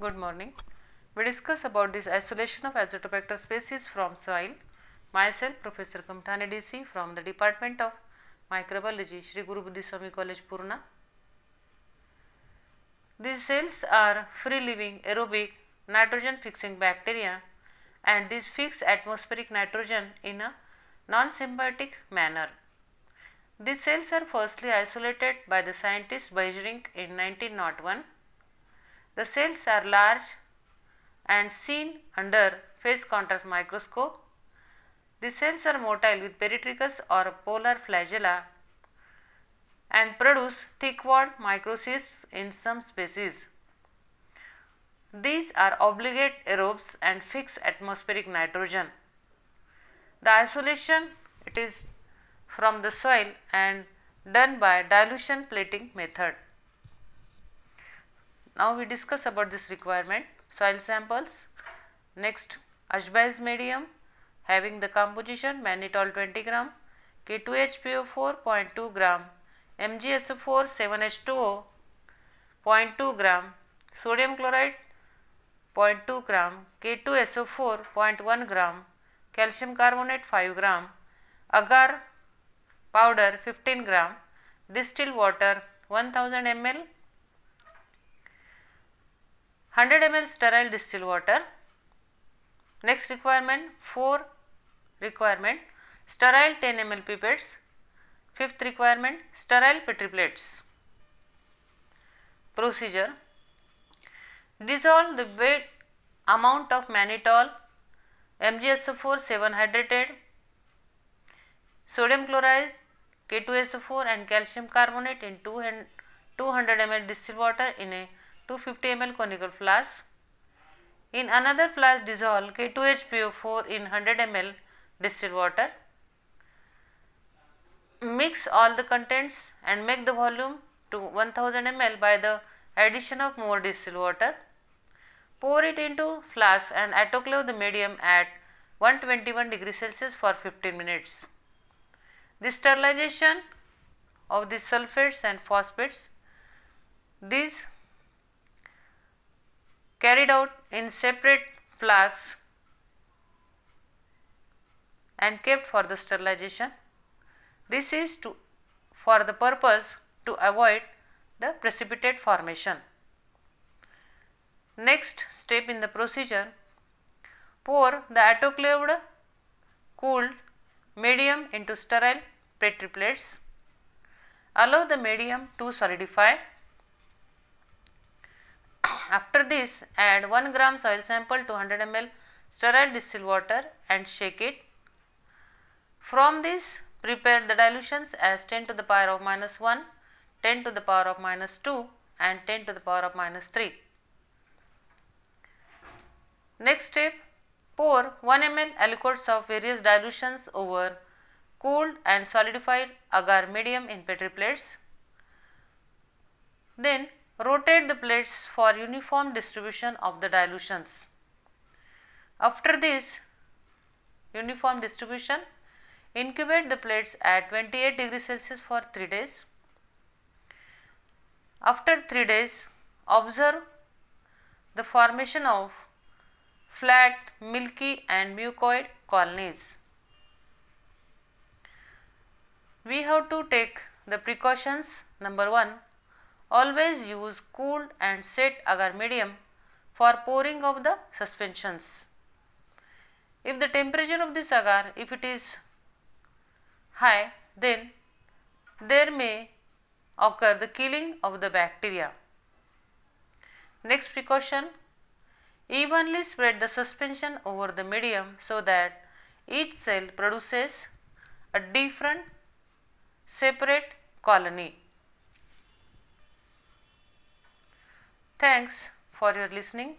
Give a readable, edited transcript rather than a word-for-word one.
Good morning. We discuss about this isolation of Azotobacter species from soil. Myself, Professor Kamthani DC from the Department of Microbiology, Shri Guru Buddhi Swami College, Purna. These cells are free-living, aerobic, nitrogen-fixing bacteria, and these fix atmospheric nitrogen in a non-symbiotic manner. These cells are firstly isolated by the scientist Weijering in 1901. The cells are large and seen under phase contrast microscope. The cells are motile with peritrichous or polar flagella and produce thick-walled microcysts in some species. These are obligate aerobes and fix atmospheric nitrogen. The isolation it is from the soil and done by dilution plating method. Now we discuss about this requirement. Soil samples. Next, Ashbai's medium having the composition mannitol 20 gram, K2HPO4 0.2 gram, MgSO4 7H2O 0.2 gram, sodium chloride 0.2 gram, K2SO4 0.1 gram, calcium carbonate 5 gram, agar powder 15 gram, distilled water 1000 ml, 100 ml sterile distilled water. Next requirement, 4 requirement, sterile 10 ml pipettes. 5th requirement, sterile Petri plates. Procedure: dissolve the weight amount of mannitol, MgSO4 7 hydrated, sodium chloride, K2SO4 and calcium carbonate in 200 ml distilled water in a 250 ml conical flask. In another flask, dissolve K2HPO4 in 100 ml distilled water. Mix all the contents and make the volume to 1000 ml by the addition of more distilled water. Pour it into flask and autoclave the medium at 121 degrees Celsius for 15 minutes. The sterilization of the sulfates and phosphates, these carried out in separate flasks and kept for the sterilization. This is for the purpose to avoid the precipitate formation. Next step in the procedure, pour the autoclaved cooled medium into sterile Petri plates. Allow the medium to solidify. After this, add 1 gram soil sample to 100 ml sterile distilled water and shake it. From this, prepare the dilutions as 10 to the power of -1, 10 to the power of -2 and 10 to the power of -3. Next step, pour 1 ml aliquots of various dilutions over cooled and solidified agar medium in Petri plates. Then rotate the plates for uniform distribution of the dilutions. After this uniform distribution, incubate the plates at 28 degrees Celsius for 3 days. After 3 days, observe the formation of flat, milky and mucoid colonies. We have to take the precautions. Number 1, always use cooled and set agar medium for pouring of the suspensions. If the temperature of this agar, if it is high, then there may occur the killing of the bacteria. Next precaution, evenly spread the suspension over the medium so that each cell produces a different separate colony. Thanks for your listening.